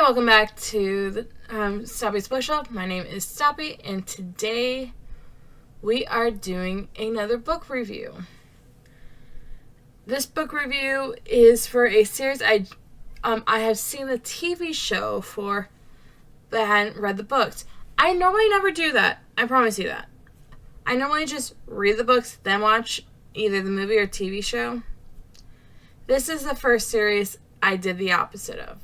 welcome back to the Stoppy's Bookshop. My name is Stoppy, and today we are doing another book review. This book review is for a series I have seen the TV show for, but I hadn't read the books. I normally never do that. I promise you that. I normally just read the books, then watch either the movie or TV show. This is the first series I did the opposite of.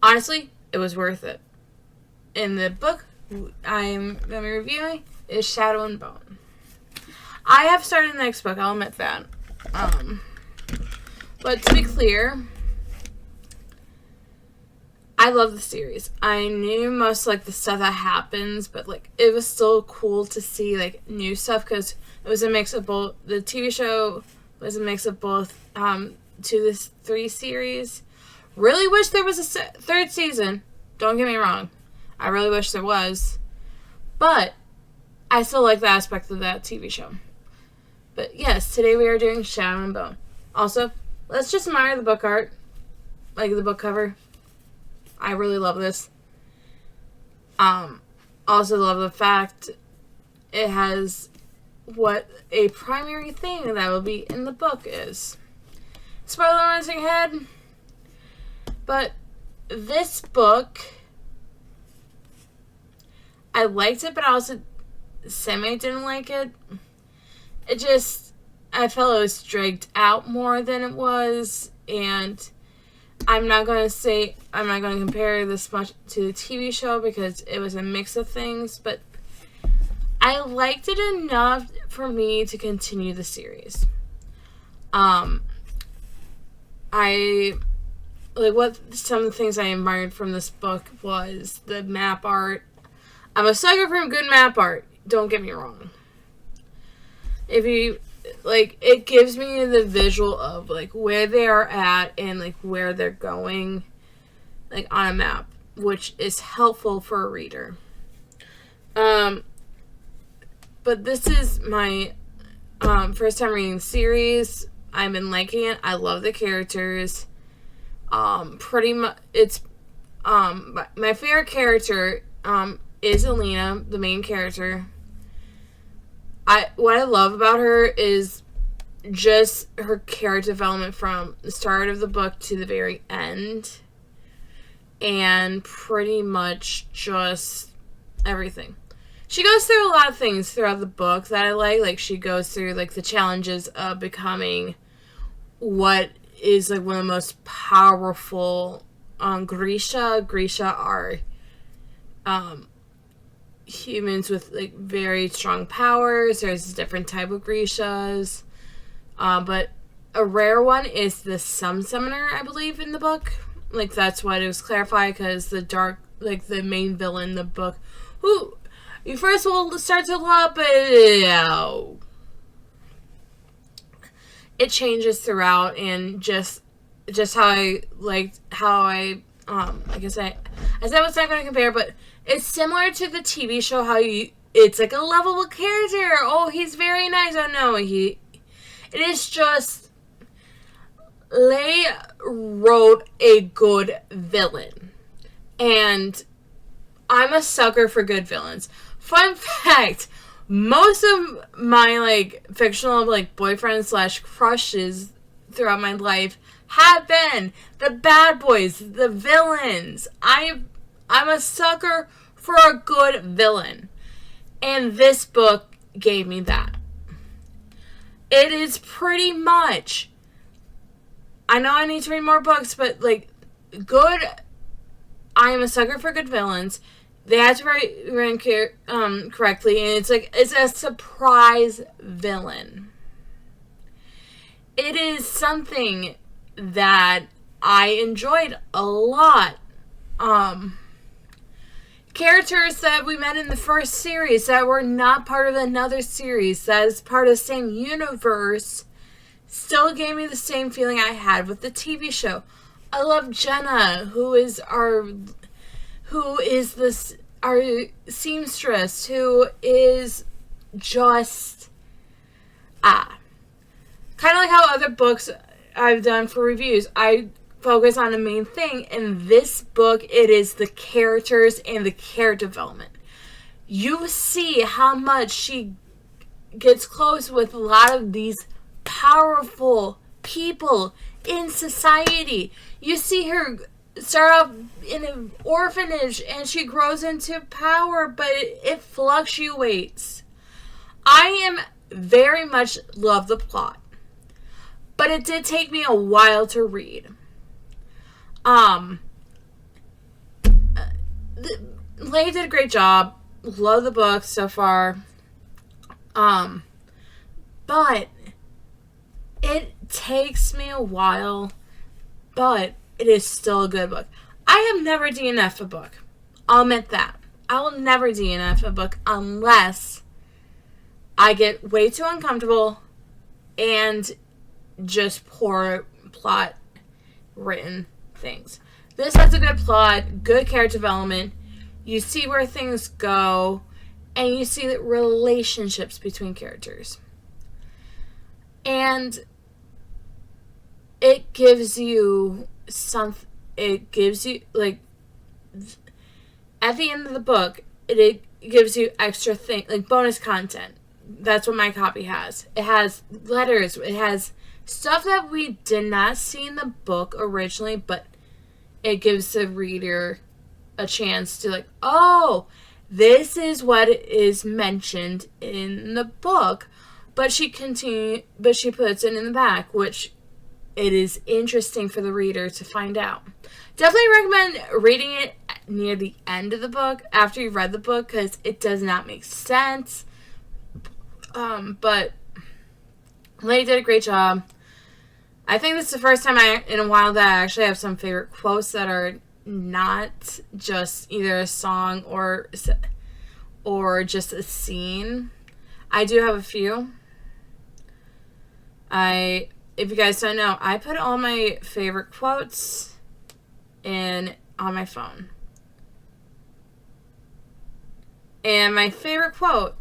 Honestly, it was worth it. And the book I'm going to be reviewing is Shadow and Bone. I have started the next book, I'll admit that. But to be clear, I love the series. I knew most the stuff that happens, but it was still cool to see new stuff because it was a mix of both. The TV show was a mix of both 2 to 3 series. Really wish there was a third season. Don't get me wrong. I really wish there was. But I still like the aspect of that TV show. But yes, today we are doing Shadow and Bone. Also, let's just admire the book art. The book cover. I really love this. Also love the fact it has what a primary thing that will be in the book is. Spoiler warning ahead. But this book, I liked it, but I also didn't like it. I felt it was dragged out more than it was, and I'm not going to compare this much to the TV show because it was a mix of things, but I liked it enough for me to continue the series. Some of the things I admired from this book was the map art. I'm a sucker for good map art. Don't get me wrong. It gives me the visual of, where they are at and, where they're going, on a map, which is helpful for a reader. But this is my, first time reading the series. I've been liking it. I love the characters. Pretty much, it's, my favorite character, is Alina, the main character. What I love about her is just her character development from the start of the book to the very end. And pretty much just everything. She goes through a lot of things throughout the book that I like. She goes through, the challenges of becoming what is, one of the most powerful, Grisha. Grisha are, humans with, very strong powers. There's a different type of Grishas. But a rare one is the Sun Summoner, I believe, in the book. That's why it was clarified, because the the main villain in the book, who you first will start to love, but it changes throughout, and just how I guess I said I was not going to compare, but it's similar to the TV show, how it's a lovable character. Oh, he's very nice. Oh no, it is just, they wrote a good villain, and I'm a sucker for good villains. Fun fact, most of my, fictional, boyfriends / crushes throughout my life have been the bad boys, the villains. I'm a sucker for a good villain. And this book gave me that. It is pretty much, I know I need to read more books, but, good, I am a sucker for good villains. They had to write correctly, and it's a surprise villain. It is something that I enjoyed a lot. Characters that we met in the first series that were not part of another series that is part of the same universe still gave me the same feeling I had with the TV show. I love Jenna, who is our seamstress, who is just kind of like how other books I've done for reviews. I focus on the main thing. In this book, it is the characters and the character development. You see how much she gets close with a lot of these powerful people in society. You see her start off in an orphanage and she grows into power, but it fluctuates. I am very much love the plot, but it did take me a while to read. Leigh did a great job. Love the book so far. But it takes me a while, but it is still a good book. I have never DNF'd a book. I'll admit that. I will never DNF a book unless I get way too uncomfortable and just poor plot written things. This has a good plot, good character development. You see where things go, and you see the relationships between characters. And it gives you it gives you, like, at the end of the book, it gives you extra like bonus content. That's what my copy has. It has letters, it has stuff that we did not see in the book originally, but it gives the reader a chance to, like, oh, this is what is mentioned in the book, but she puts it in the back, which it is interesting for the reader to find out. Definitely recommend reading it near the end of the book after you've read the book, because it does not make sense. But Leigh did a great job. I think this is the first time in a while that I actually have some favorite quotes that are not just either a song or just a scene. I do have a few. If you guys don't know, I put all my favorite quotes on my phone. And my favorite quote,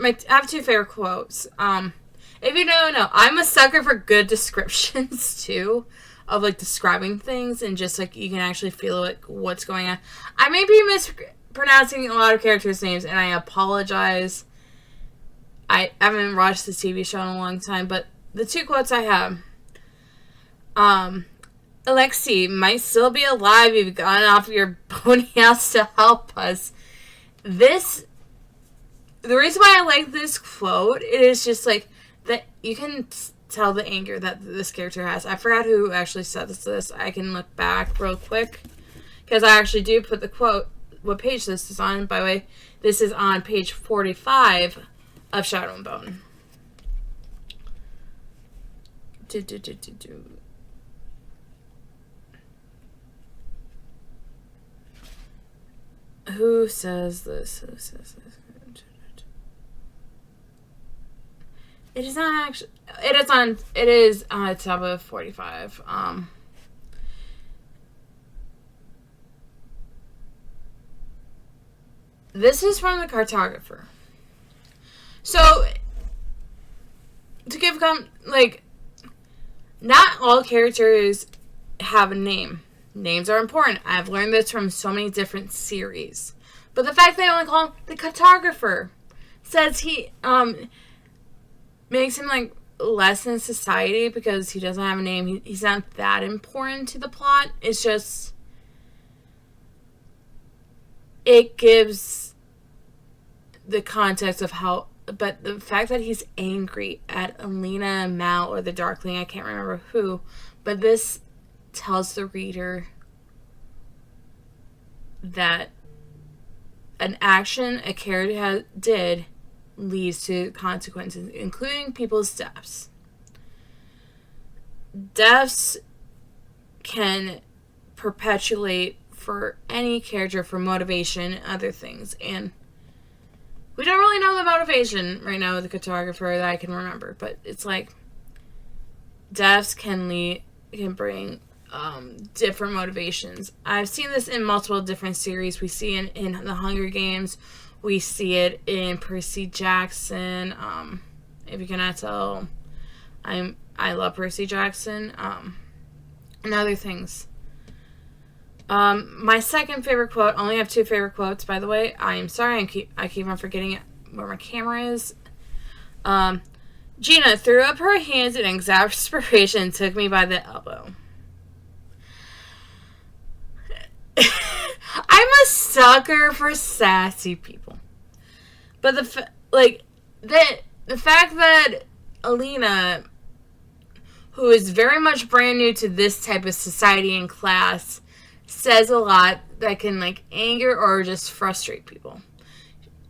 I have two favorite quotes. If you don't know, I'm a sucker for good descriptions too, of like describing things, and just like you can actually feel like what's going on. I may be mispronouncing a lot of characters' names, and I apologize. I haven't watched the TV show in a long time, but the two quotes I have. Alexei might still be alive. You've gone off your pony house to help us. The reason why I like this quote, it is just like that you can tell the anger that this character has. I forgot who actually said this. I can look back real quick, because I actually do put the quote, what page this is on, by the way. This is on page 45 of Shadow and Bone. Who says this? It is not actually. It is on top of 45. This is from the cartographer. So, to give not all characters have a name. Names are important. I've learned this from so many different series. But the fact they only call him the cartographer says he makes him like less in society because he doesn't have a name. He's not that important to the plot. It's just it gives the context of how. But the fact that he's angry at Alina, Mal, or the Darkling, I can't remember who, but this tells the reader that an action a character did leads to consequences, including people's deaths. Deaths can perpetuate for any character for motivation and other things, and we don't really know the motivation right now with the cartographer that I can remember, but it's like deaths can bring different motivations. I've seen this in multiple different series. We see it in the Hunger Games. We see it in Percy Jackson. If you cannot tell, I love Percy Jackson. and other things. My second favorite quote, I only have 2 favorite quotes, by the way. I am sorry, I keep on forgetting where my camera is. Gina threw up her hands in exasperation and took me by the elbow. I'm a sucker for sassy people. But the fact that Alina, who is very much brand new to this type of society and class, says a lot that can, like, anger or just frustrate people.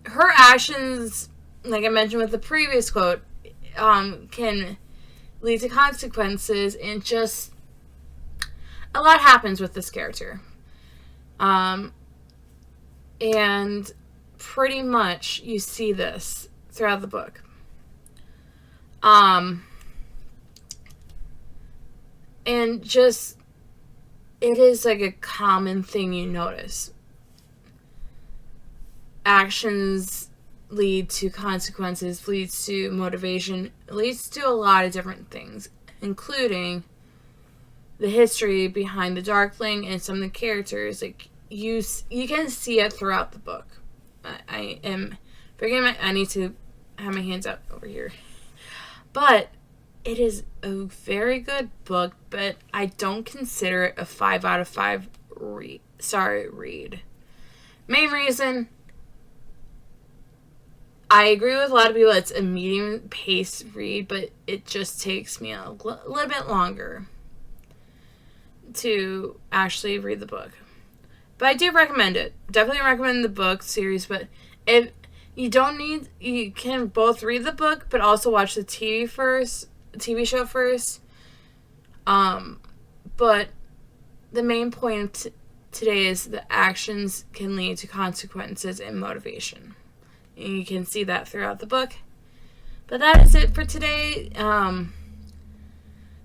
Her actions, like I mentioned with the previous quote, can lead to consequences, and just a lot happens with this character. And pretty much you see this throughout the book. And just, it is like a common thing you notice. Actions lead to consequences, leads to motivation, leads to a lot of different things, including the history behind the Darkling and some of the characters. Like, you can see it throughout the book. I am forgetting I need to have my hands out over here. But it is a very good book, but I don't consider it a 5 out of 5 read. Main reason, I agree with a lot of people, it's a medium paced read, but it just takes me a little bit longer to actually read the book. But I do recommend it. Definitely recommend the book series, but if you don't need, you can both read the book, but also watch the TV show first. But the main point today is the actions can lead to consequences and motivation. And you can see that throughout the book. But that is it for today.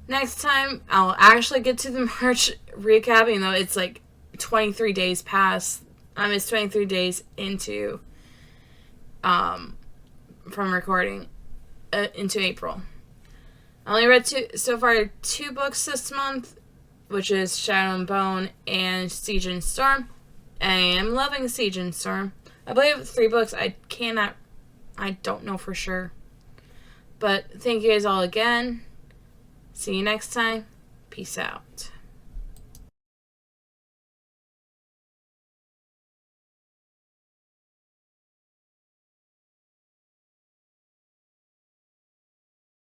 Next time, I'll actually get to the March recap, even though it's like 23 days past. It's 23 days into, from recording, into April. I only read so far 2 books this month, which is Shadow and Bone and Siege and Storm. I am loving Siege and Storm. I believe 3 books. I don't know for sure. But thank you guys all again. See you next time. Peace out.